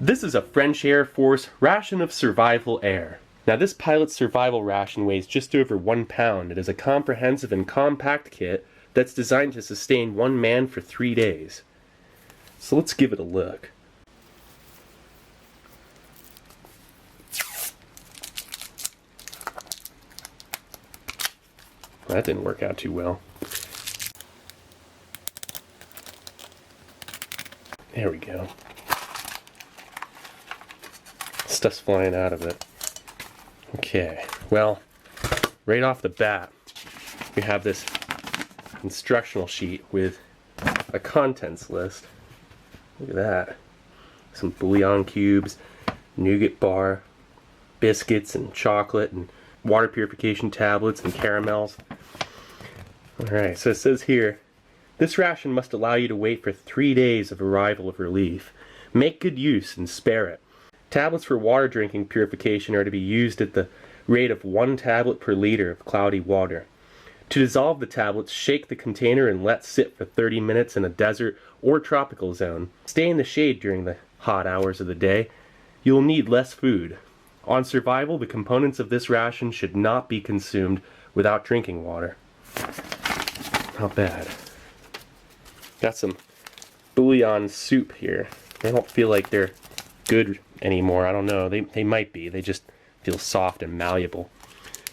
This is a French Air Force Ration of Survival Air. Now this pilot's survival ration weighs just over 1 pound. It is a comprehensive and compact kit that's designed to sustain one man for 3 days. So let's give it a look. That didn't work out too well. There we go. Stuff's flying out of it. Okay, well, right off the bat, we have this instructional sheet with a contents list. Look at that. Some bouillon cubes, nougat bar, biscuits and chocolate, and water purification tablets and caramels. Alright, so it says here, this ration must allow you to wait for 3 days of arrival of relief. Make good use and spare it. Tablets for water drinking purification are to be used at the rate of 1 tablet per liter of cloudy water. To dissolve the tablets, shake the container and let sit for 30 minutes in a desert or tropical zone. Stay in the shade during the hot hours of the day. You will need less food. On survival, the components of this ration should not be consumed without drinking water. Not bad. Got some bouillon soup here. I don't feel like they're good anymore. I don't know. They might be. They just feel soft and malleable.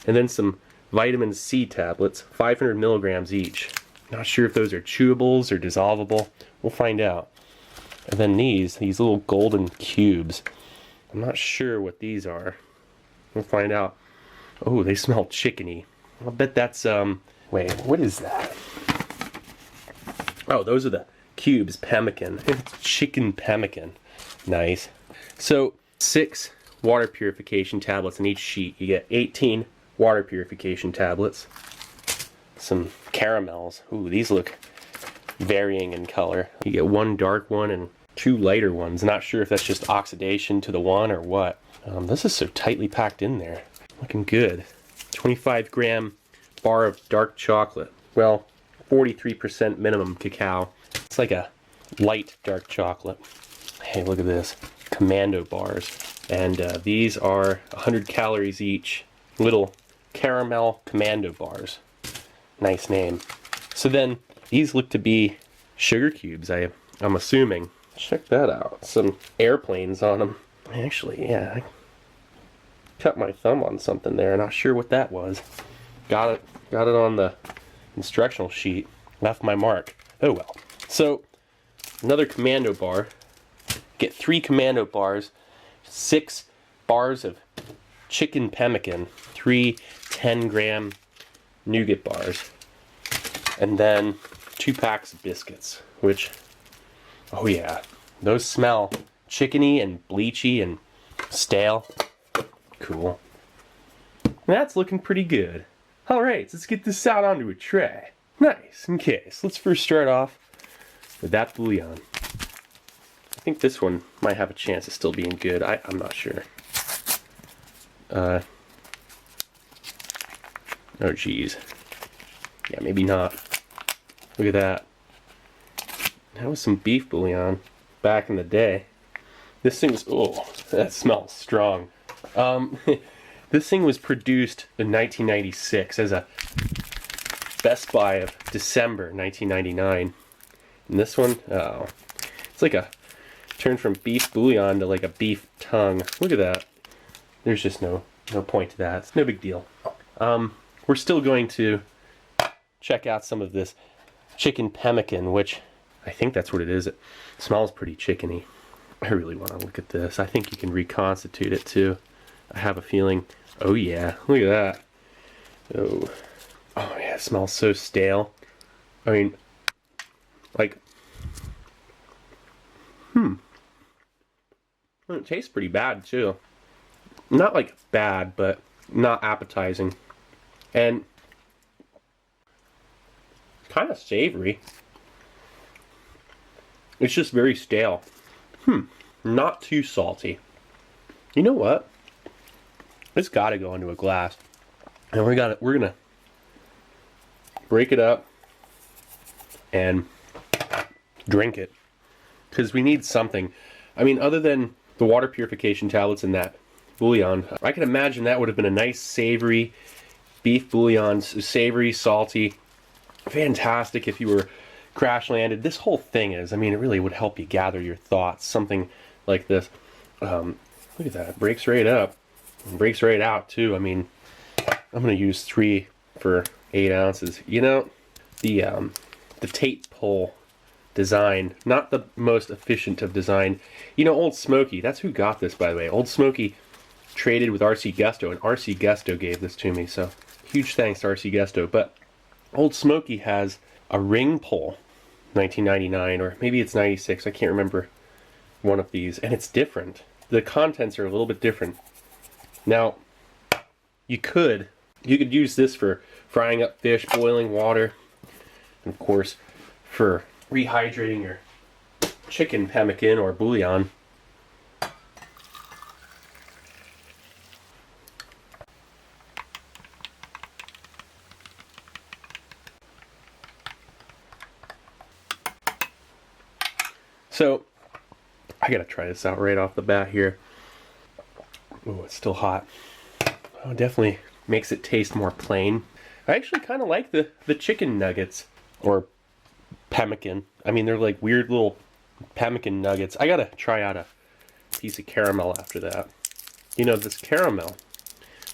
And then some vitamin C tablets, 500 milligrams each. Not sure if those are chewables or dissolvable. We'll find out. And then these little golden cubes. I'm not sure what these are. We'll find out. Oh, they smell chickeny. I'll bet that's, wait, what is that? Oh, those are the cubes, pemmican. It's chicken pemmican. Nice. So, 6 water purification tablets in each sheet. You get 18 water purification tablets. Some caramels. Ooh, these look varying in color. You get 1 dark one and 2 lighter ones. Not sure if that's just oxidation to the one or what. This is so tightly packed in there. Looking good. 25-gram bar of dark chocolate. Well, 43% minimum cacao. It's like a light dark chocolate. Hey, look at this. Commando bars. And these are 100 calories each. Little caramel commando bars. Nice name. So then, these look to be sugar cubes, I'm assuming. Check that out. Some airplanes on them. Actually, yeah. I cut my thumb on something there. Not sure what that was. Got it on the instructional sheet. Left my mark. Oh well. So, another commando bar. Get 3 commando bars, 6 bars of chicken pemmican, 3 10-gram nougat bars, and then 2 packs of biscuits, which, oh yeah, those smell chickeny and bleachy and stale. Cool. That's looking pretty good. Alright, let's get this out onto a tray. Nice. Okay, so let's first start off with that bouillon. I think this one might have a chance of still being good. I'm not sure. Oh geez. Yeah, maybe not. Look at that. That was some beef bouillon back in the day. This thing was, oh, that smells strong. This thing was produced in 1996 as a Best Buy of December 1999. And this one, oh, it's like a turn from beef bouillon to like a beef tongue. Look at that. There's just no point to that. It's no big deal. We're still going to check out some of this chicken pemmican, which I think that's what it is. It smells pretty chickeny. I really want to look at this. I think you can reconstitute it too. I have a feeling. Oh yeah, look at that. Oh yeah, it smells so stale. I mean, like, it tastes pretty bad too. Not like bad, but not appetizing. And kind of savory. It's just very stale. Not too salty. You know what? It's got to go into a glass. And we're gonna break it up and drink it, because we need something. I mean, other than the water purification tablets in that bouillon. I can imagine that would have been a nice savory beef bouillon, savory, salty, fantastic if you were crash landed. This whole thing is, I mean, it really would help you gather your thoughts, something like this. Look at that, it breaks right up, it breaks right out too. I mean, I'm gonna use 3 for 8 ounces. You know, the tape pull design, not the most efficient of design. You know, Old Smoky, that's who got this, by the way. Old Smoky traded with RC Gusto, and RC Gusto gave this to me, so huge thanks to RC Gusto. But Old Smoky has a ring pull, 1999, or maybe it's 96, I can't remember, one of these, and it's different. The contents are a little bit different. Now, you could use this for frying up fish, boiling water, and of course for rehydrating your chicken pemmican or bouillon. So, I gotta try this out right off the bat here. Oh, it's still hot. Oh, it definitely makes it taste more plain. I actually kind of like the chicken nuggets, or pemmican. I mean, they're like weird little pemmican nuggets. I gotta try out a piece of caramel after that. You know, this caramel,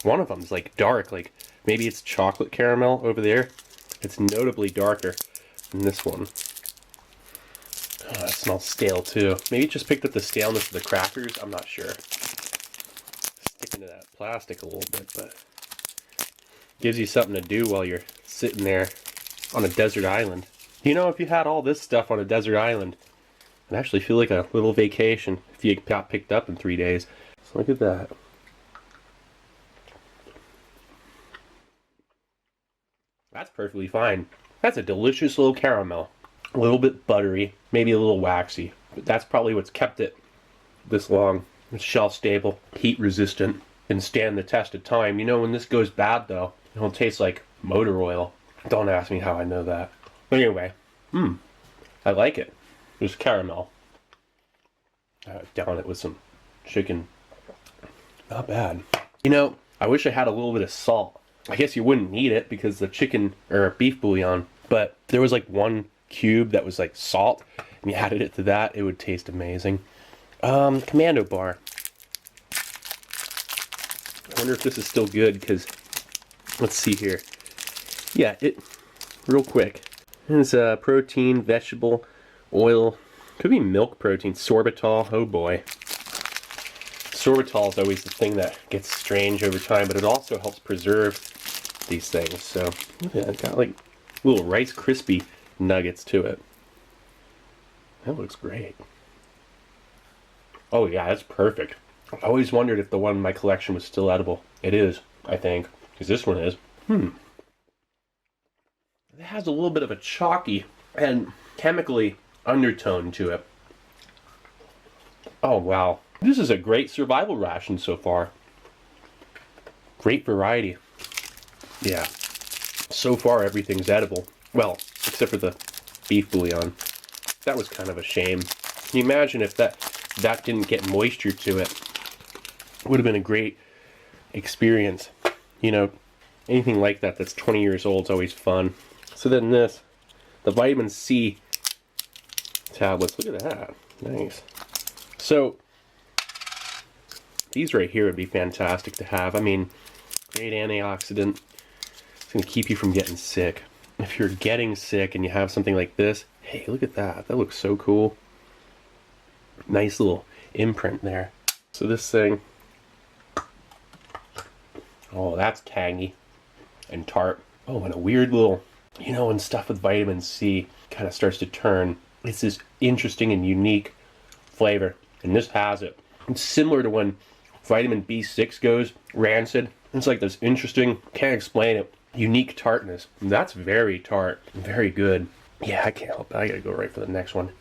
one of them's like dark, like maybe it's chocolate caramel over there. It's notably darker than this one. Oh, it smells stale too. Maybe it just picked up the staleness of the crackers. I'm not sure. Sticking to that plastic a little bit, but gives you something to do while you're sitting there on a desert island. You know, if you had all this stuff on a desert island, it'd actually feel like a little vacation if you got picked up in 3 days. So look at that. That's perfectly fine. That's a delicious little caramel. A little bit buttery, maybe a little waxy, but that's probably what's kept it this long. It's shelf stable, heat resistant, and stand the test of time. You know, when this goes bad though, it'll taste like motor oil. Don't ask me how I know that. But anyway, I like it. There's caramel. Down it with some chicken. Not bad. You know, I wish I had a little bit of salt. I guess you wouldn't need it because the chicken or beef bouillon, but there was like 1 cube that was like salt, and you added it to that, it would taste amazing. Commando bar. I wonder if this is still good, because let's see here. Yeah, real quick. It's protein, vegetable, oil, could be milk protein, sorbitol. Oh boy. Sorbitol is always the thing that gets strange over time, but it also helps preserve these things. So yeah, it's got like little Rice Krispie nuggets to it. That looks great. Oh yeah, that's perfect. I always wondered if the one in my collection was still edible. It is, I think, because this one is. It has a little bit of a chalky and chemically undertone to it. Oh wow. This is a great survival ration so far. Great variety. Yeah. So far everything's edible. Well, except for the beef bouillon. That was kind of a shame. Can you imagine if that didn't get moisture to it? It would have been a great experience. You know, anything like that that's 20 years old is always fun. So then this, the vitamin C tablets. Look at that. Nice. So these right here would be fantastic to have. I mean, great antioxidant. It's going to keep you from getting sick. If you're getting sick and you have something like this, hey, look at that. That looks so cool. Nice little imprint there. So this thing, oh, that's tangy and tart. Oh, and a weird little, you know, when stuff with vitamin C kind of starts to turn, it's this interesting and unique flavor. And this has it. It's similar to when vitamin B6 goes rancid. It's like this interesting, can't explain it, unique tartness. And that's very tart, very good. Yeah, I can't help it. I gotta go right for the next one.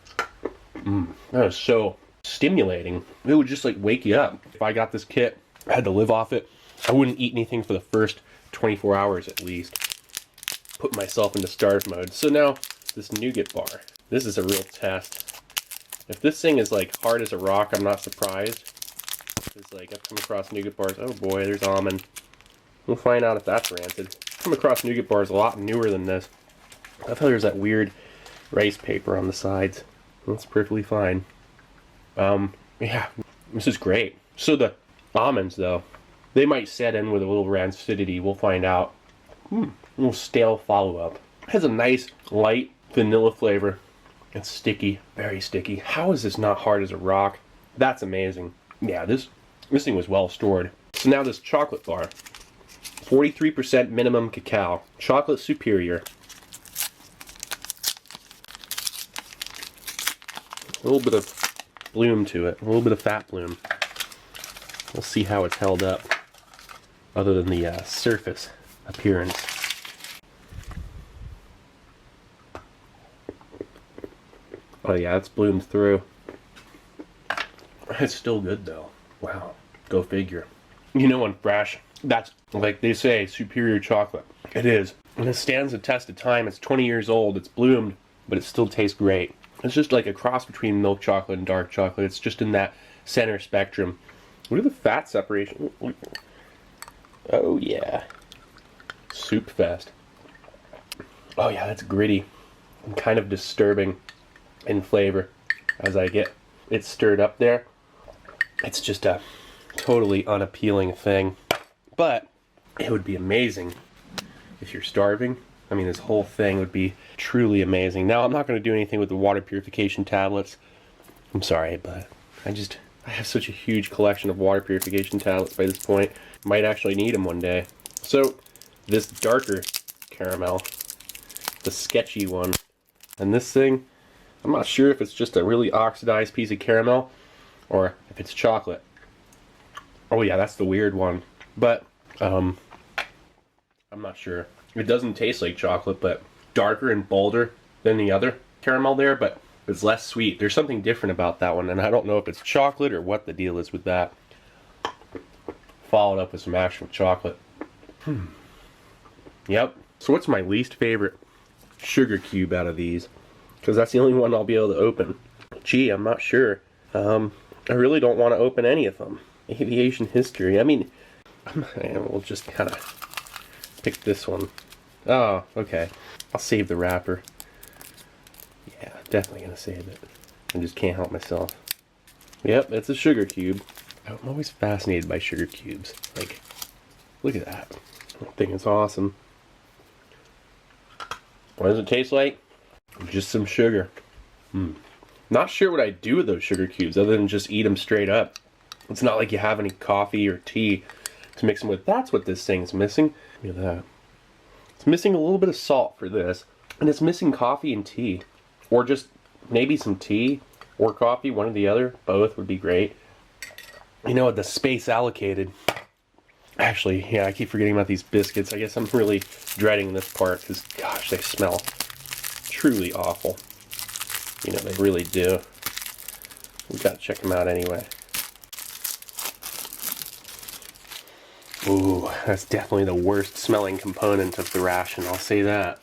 That was so stimulating. It would just like wake you up. If I got this kit, I had to live off it, I wouldn't eat anything for the first 24 hours at least. Put myself into starve mode. So now, this nougat bar. This is a real test. If this thing is like hard as a rock, I'm not surprised. It's like I've come across nougat bars. Oh boy, there's almond. We'll find out if that's rancid. I've come across nougat bars a lot newer than this. I thought there's that weird rice paper on the sides. That's perfectly fine. Yeah, this is great. So the almonds, though, they might set in with a little rancidity. We'll find out. A little stale follow-up. It has a nice, light vanilla flavor. It's sticky, very sticky. How is this not hard as a rock? That's amazing. Yeah, this thing was well stored. So now this chocolate bar. 43% minimum cacao. Chocolate superior. A little bit of bloom to it. A little bit of fat bloom. We'll see how it's held up. Other than the surface appearance. Oh yeah, it's bloomed through. It's still good though. Wow. Go figure. You know, on fresh, that's, like they say, superior chocolate. It is. And it stands the test of time. It's 20 years old. It's bloomed, but it still tastes great. It's just like a cross between milk chocolate and dark chocolate. It's just in that center spectrum. Look at the fat separation. Oh yeah. Soup fest. Oh yeah, that's gritty and kind of disturbing in flavor as I get it stirred up there. It's just a totally unappealing thing. But it would be amazing if you're starving. I mean, this whole thing would be truly amazing. Now, I'm not going to do anything with the water purification tablets. I'm sorry, but I have such a huge collection of water purification tablets by this point. Might actually need them one day. So, this darker caramel, the sketchy one, and this thing, I'm not sure if it's just a really oxidized piece of caramel or if it's chocolate. Oh yeah, that's the weird one. But, I'm not sure. It doesn't taste like chocolate, but darker and bolder than the other caramel there, but it's less sweet. There's something different about that one, and I don't know if it's chocolate or what the deal is with that. Followed up with some actual chocolate. Yep. So what's my least favorite sugar cube out of these? Because that's the only one I'll be able to open. Gee, I'm not sure. I really don't want to open any of them. Aviation history. I mean, we'll just kind of pick this one. Oh, okay. I'll save the wrapper. Yeah, definitely gonna save it. I just can't help myself. Yep, it's a sugar cube. I'm always fascinated by sugar cubes. Like, look at that. I think it's awesome. What does it taste like? Just some sugar. Not sure what I'd do with those sugar cubes other than just eat them straight up. It's not like you have any coffee or tea to mix them with. That's what this thing's missing. Look at that. It's missing a little bit of salt for this. And it's missing coffee and tea. Or just maybe some tea or coffee, one or the other. Both would be great. You know, the space allocated. Actually, yeah, I keep forgetting about these biscuits. I guess I'm really dreading this part because, gosh, they smell truly awful. You know, they really do. We've got to check them out anyway. Ooh, that's definitely the worst smelling component of the ration, I'll say that.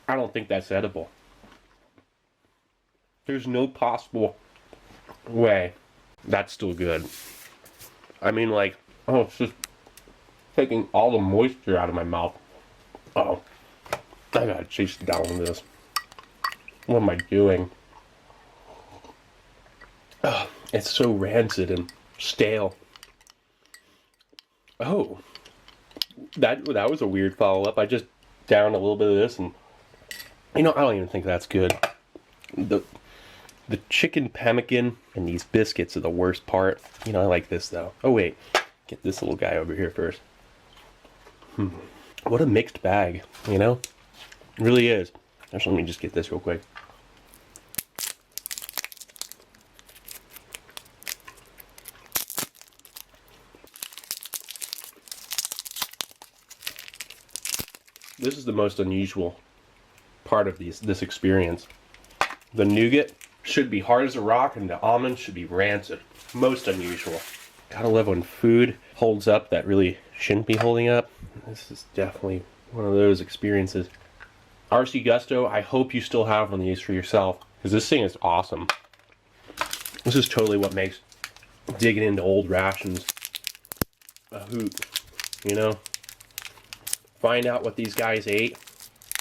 I don't think that's edible. There's no possible way that's still good. I mean, like, oh, it's just taking all the moisture out of my mouth. Oh, I gotta chase down this. What am I doing? Oh, it's so rancid and stale. Oh, that was a weird follow-up. I just downed a little bit of this, and you know, I don't even think that's good. The chicken pemmican and these biscuits are the worst part. You know, I like this though. Oh wait, get this little guy over here first. What a mixed bag, you know? It really is. Actually, let me just get this real quick. This is the most unusual part of this experience. The nougat should be hard as a rock and the almond should be rancid. Most unusual. Gotta love when food holds up that really shouldn't be holding up. This is definitely one of those experiences. RC Gusto, I hope you still have one of these for yourself, because this thing is awesome. This is totally what makes digging into old rations a hoot, you know? Find out what these guys ate,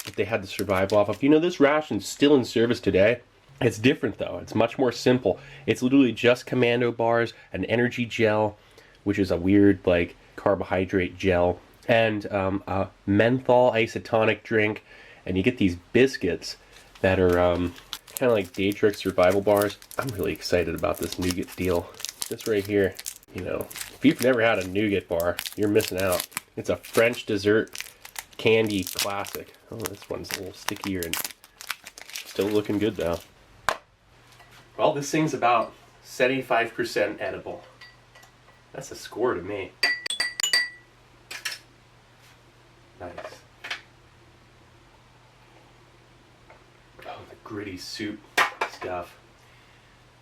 what they had to survive off of. You know, this ration's still in service today. It's different though. It's much more simple. It's literally just commando bars, an energy gel, which is a weird like carbohydrate gel, and a menthol isotonic drink, and you get these biscuits that are kind of like Datrix survival bars. I'm really excited about this nougat deal. This right here, you know, if you've never had a nougat bar, you're missing out. It's a French dessert candy classic. Oh, this one's a little stickier and still looking good though. Well, this thing's about 75% edible. That's a score to me. Nice. Oh, the gritty soup stuff.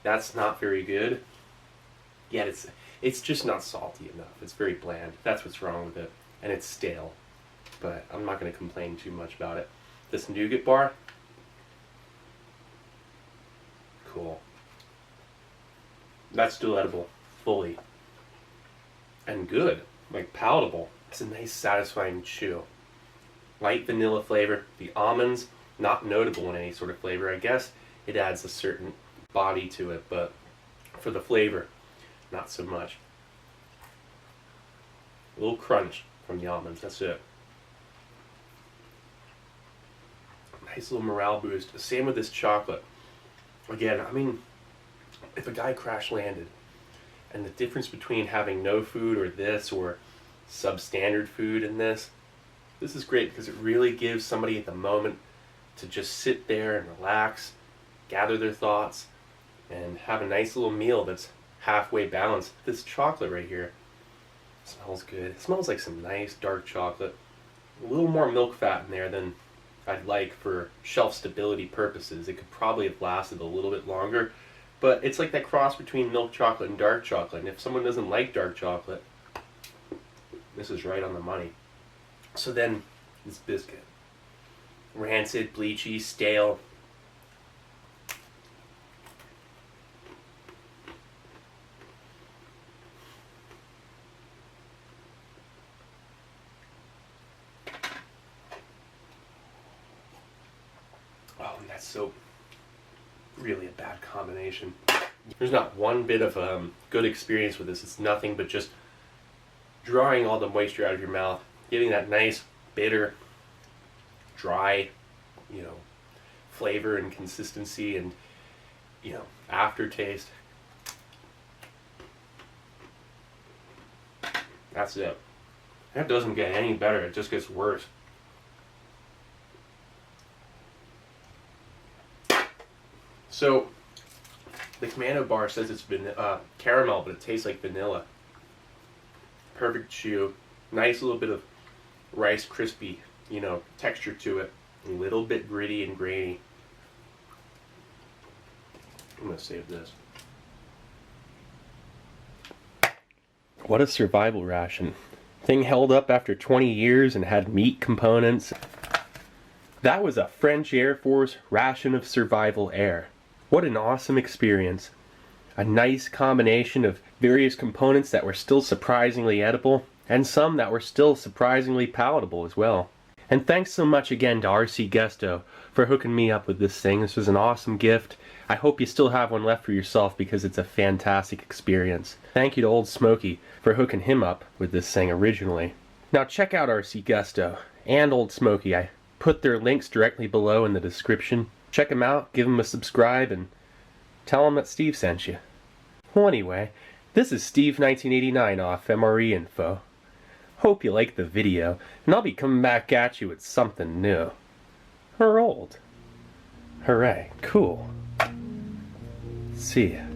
That's not very good. Yet it's just not salty enough. It's very bland. That's what's wrong with it. And it's stale. But I'm not going to complain too much about it. This nougat bar, cool. That's still edible, fully. And good, like palatable. It's a nice satisfying chew. Light vanilla flavor. The almonds, not notable in any sort of flavor. I guess it adds a certain body to it, but for the flavor, not so much. A little crunch from the almonds, that's it. Nice little morale boost. Same with this chocolate. Again, I mean, if a guy crash landed, and the difference between having no food or this, or substandard food in this is great because it really gives somebody at the moment to just sit there and relax, gather their thoughts, and have a nice little meal that's halfway balanced. This chocolate right here smells good. It smells like some nice dark chocolate. A little more milk fat in there than I'd like for shelf stability purposes. It could probably have lasted a little bit longer, but it's like that cross between milk chocolate and dark chocolate, and if someone doesn't like dark chocolate, this is right on the money. So then, this biscuit. Rancid, bleachy, stale. Oh, and that's so really a bad combination. There's not one bit of good experience with this. It's nothing but just drawing all the moisture out of your mouth, giving that nice, bitter, dry, you know, flavor and consistency and, you know, aftertaste. That's it. That doesn't get any better. It just gets worse. So, the Commando bar says it's caramel, but it tastes like vanilla. Perfect chew. Nice little bit of Rice Krispie, you know, texture to it. A little bit gritty and grainy. I'm gonna save this. What a survival ration. Thing held up after 20 years and had meat components. That was a French Air Force Ration of Survival Air. What an awesome experience. A nice combination of various components that were still surprisingly edible, and some that were still surprisingly palatable as well. And thanks so much again to RC Gusto for hooking me up with this thing. This was an awesome gift. I hope you still have one left for yourself because it's a fantastic experience. Thank you to Old Smoky for hooking him up with this thing originally. Now check out RC Gusto and Old Smoky. I put their links directly below in the description. Check them out, give them a subscribe, and tell them that Steve sent you. Well anyway, this is Steve1989 off MRE Info. Hope you liked the video, and I'll be coming back at you with something new. Or old. Hooray, cool. See ya.